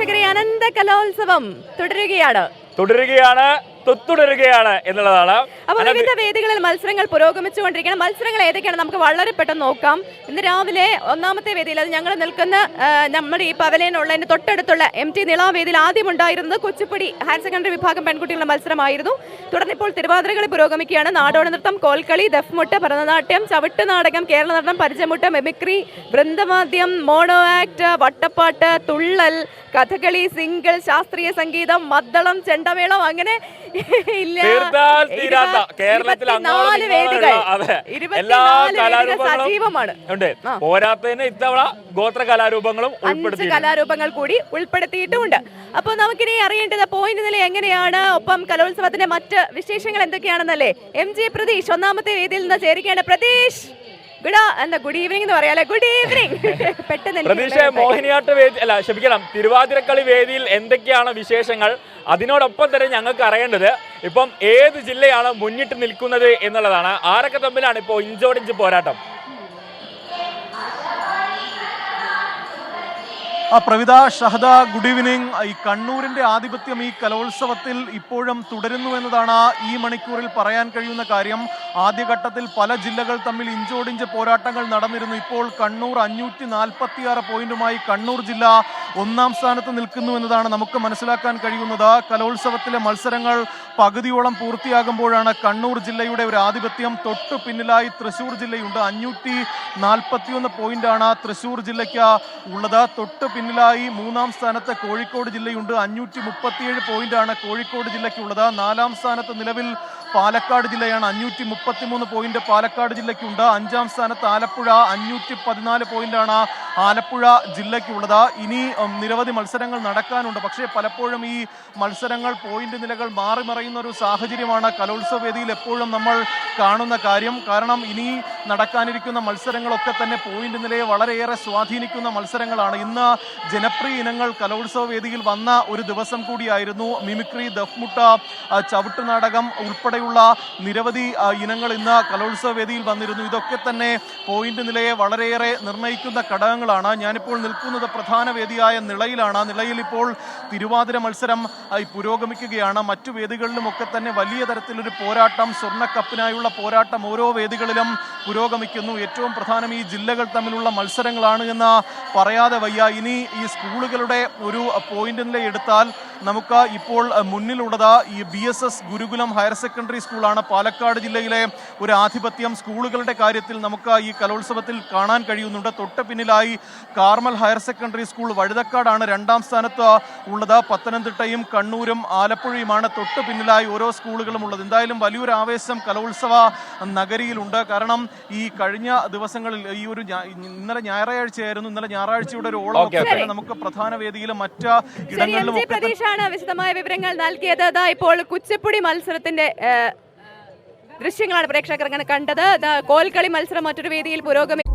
പ്രേക്ഷകരെ അനന്ത കലോത്സവം തുടരുകയാണ് എന്നുള്ളതാണ്. അപ്പോൾ വിവിധ വേദികളിൽ മത്സരങ്ങൾ പുരോഗമിച്ചുകൊണ്ടിരിക്കണം. മത്സരങ്ങൾ ഏതൊക്കെയാണ് നമുക്ക് വളരെ പെട്ടെന്ന് നോക്കാം. ഇന്ന് രാവിലെ ഒന്നാമത്തെ വേദിയിൽ, അത് ഞങ്ങൾ നിൽക്കുന്ന നമ്മുടെ ഈ പവലിയനുള്ളതിന്റെ തൊട്ടടുത്തുള്ള MT നിള വേദിയിൽ ആദ്യം ഉണ്ടായിരുന്നത് കുച്ചിപ്പുടി ഹയർ സെക്കൻഡറി വിഭാഗം പെൺകുട്ടികളുടെ മത്സരമായിരുന്നു. തുടർന്ന് ഇപ്പോൾ തിരുവാതിരകളി പുരോഗമിക്കുകയാണ്. നാടോടി നൃത്തം, കോൽക്കളി, ദഫ്മുട്ട്, ഭരതനാട്യം, ചവിട്ട് നാടകം, Kerala Natanam, Parichamuttu, mimicry, വൃന്ദവാദ്യം, mono act, വട്ടപ്പാട്ട്, തുള്ളൽ, കഥകളി, സിംഗിൾ, ശാസ്ത്രീയ സംഗീതം, മദ്ദളം, ചെണ്ടമേളം, അങ്ങനെ സജീവമാണ്. പോരാത്തതിന് ഇത്തവണ ഗോത്ര കലാരൂപങ്ങളും 5 കലാരൂപങ്ങൾ കൂടി ഉൾപ്പെടുത്തിയിട്ടുമുണ്ട്. അപ്പോൾ നമുക്കിനി അറിയേണ്ടത് പോയിന്റ് നില എങ്ങനെയാണ്, ഒപ്പം കലോത്സവത്തിന്റെ മറ്റ് വിശേഷങ്ങൾ എന്തൊക്കെയാണെന്നല്ലേ. MJ പ്രതീഷ് ഒന്നാമത്തെ വേദിയിൽ നിന്ന് ചേരുകയാണ്. പ്രതീഷ്, ഗുഡ് ഈവനിങ് എന്ന് പറയാല്ലേ. Good evening. പെട്ടെന്ന് മോഹിനിയാട്ട വേദി അല്ല, ക്ഷമിക്കണം, തിരുവാതിരക്കളി വേദിയിൽ എന്തൊക്കെയാണ് വിശേഷങ്ങൾ, അതിനോടൊപ്പം തന്നെ ഞങ്ങൾക്ക് അറിയേണ്ടത് ഇപ്പം ഏത് ജില്ലയാണ് മുന്നിട്ട് നിൽക്കുന്നത് എന്നുള്ളതാണ്. ആരൊക്കെ തമ്മിലാണ് ഇപ്പോൾ ഇഞ്ചോടിഞ്ച് പോരാട്ടം? Pravitha, Shahada, good evening. ഈ കണ്ണൂരിന്റെ ആധിപത്യം ഈ കലോത്സവത്തിൽ ഇപ്പോഴും തുടരുന്നു എന്നതാണ് ഈ മണിക്കൂറിൽ പറയാൻ കഴിയുന്ന കാര്യം. ആദ്യഘട്ടത്തിൽ പല ജില്ലകൾ തമ്മിൽ ഇഞ്ചോടിഞ്ച് പോരാട്ടങ്ങൾ നടന്നിരുന്നു. ഇപ്പോൾ കണ്ണൂർ 546 പോയിന്റുമായി കണ്ണൂർ ജില്ല ഒന്നാം സ്ഥാനത്ത് നിൽക്കുന്നു എന്നതാണ് നമുക്ക് മനസ്സിലാക്കാൻ കഴിയുന്നത്. കലോത്സവത്തിലെ മത്സരങ്ങൾ പകുതിയോളം പൂർത്തിയാകുമ്പോഴാണ് കണ്ണൂർ ജില്ലയുടെ ഒരു ആധിപത്യം. തൊട്ടു പിന്നിലായി തൃശ്ശൂർ ജില്ലയുണ്ട്. 541 പോയിന്റാണ് തൃശ്ശൂർ ജില്ലയ്ക്ക് ഉള്ളത്. തൊട്ടു പിന്നിലായി മൂന്നാം സ്ഥാനത്ത് കോഴിക്കോട് ജില്ലയുണ്ട്. 537 പോയിന്റാണ് കോഴിക്കോട് ജില്ലയ്ക്കുള്ളത്. 4ാം സ്ഥാനത്ത് നിലവിൽ പാലക്കാട് ജില്ലയാണ്. 533 പോയിന്റ് പാലക്കാട് ജില്ലയ്ക്കുണ്ട്. 5ാം സ്ഥാനത്ത് ആലപ്പുഴ, 514 പോയിന്റാണ് ആലപ്പുഴ ജില്ലയ്ക്കുള്ളത്. ഇനി നിരവധി മത്സരങ്ങൾ നടക്കാനുണ്ട്. പക്ഷേ പലപ്പോഴും ഈ മത്സരങ്ങൾ പോയിന്റ് നിലകൾ മാറി മറയുന്ന ഒരു സാഹചര്യമാണ് കലോത്സവ വേദിയിൽ എപ്പോഴും നമ്മൾ കാണുന്ന കാര്യം. കാരണം ഇനി നടക്കാനിരിക്കുന്ന മത്സരങ്ങളൊക്കെ തന്നെ പോയിന്റ് നിലയെ വളരെയേറെ സ്വാധീനിക്കുന്ന മത്സരങ്ങളാണ്. ഇന്ന് ജനപ്രിയ ഇനങ്ങൾ കലോത്സവ വേദിയിൽ വന്ന ഒരു ദിവസം കൂടിയായിരുന്നു. മിമിക്രി, ദഫ്മുട്ട, ചവിട്ടുനാടകം ഉൾപ്പെടെയുള്ള നിരവധി ഇനങ്ങൾ ഇന്ന് കലോത്സവ വേദിയിൽ വന്നിരുന്നു. ഇതൊക്കെ തന്നെ പോയിന്റ് നിലയെ വളരെയേറെ നിർണ്ണയിക്കുന്ന ഘടകങ്ങളാണ്. ഞാനിപ്പോൾ നിൽക്കുന്നത് പ്രധാന വേദിയായ നിളയിലാണ്. നിളയിൽ ഇപ്പോൾ തിരുവാതിര മത്സരം പുരോഗമിക്കുകയാണ്. മറ്റു വേദികളിലുമൊക്കെ തന്നെ വലിയ തരത്തിലൊരു പോരാട്ടം, സ്വർണ്ണക്കപ്പിനായുള്ള പോരാട്ടം ഓരോ വേദികളിലും പുരോഗമിക്കുന്നു. ഏറ്റവും പ്രധാനം ഈ ജില്ലകൾ തമ്മിലുള്ള മത്സരങ്ങളാണ് എന്ന് പറയാതെ വയ്യ. ഇനി ഈ സ്കൂളുകളുടെ ഒരു പോയിന്റ് നില എടുത്താൽ നമുക്ക് ഇപ്പോൾ മുന്നിലുള്ളത് ഈ BSS ഗുരുകുലം ഹയർ സെക്കൻഡറി സ്കൂളാണ്. പാലക്കാട് ജില്ലയിലെ ഒരു ആധിപത്യം സ്കൂളുകളുടെ കാര്യത്തിൽ നമുക്ക് ഈ കലോത്സവത്തിൽ കാണാൻ കഴിയുന്നുണ്ട്. തൊട്ട് പിന്നിലായി കാർമൽ ഹയർ സെക്കൻഡറി സ്കൂൾ വഴുതക്കാടാണ് 2ാം സ്ഥാനത്ത് ഉള്ളത്. പത്തനംതിട്ടയും കണ്ണൂരും ആലപ്പുഴയുമാണ് തൊട്ട് പിന്നിലായി ഓരോ സ്കൂളുകളും ഉള്ളത്. എന്തായാലും വലിയൊരു ആവേശം കലോത്സവ നഗരിയിലുണ്ട്. കാരണം ഈ കഴിഞ്ഞ ദിവസങ്ങളിൽ ഈ ഒരു ഇന്നലെ ഞായറാഴ്ചയായിരുന്നു. ഇന്നലെ ഞായറാഴ്ചയുടെ ഒരു ഓളം നമുക്ക് പ്രധാന വേദിയിലും മറ്റ് ഇടങ്ങളിലും വിശദമായ വിവരങ്ങൾ നൽകിയത്. ഇപ്പോൾ കുച്ചിപ്പുടി മത്സരത്തിന്റെ ദൃശ്യങ്ങളാണ് പ്രേക്ഷകർ കണ്ടത്. കോൽക്കളി മത്സരം മറ്റൊരു വേദിയിൽ പുരോഗമിക്കും.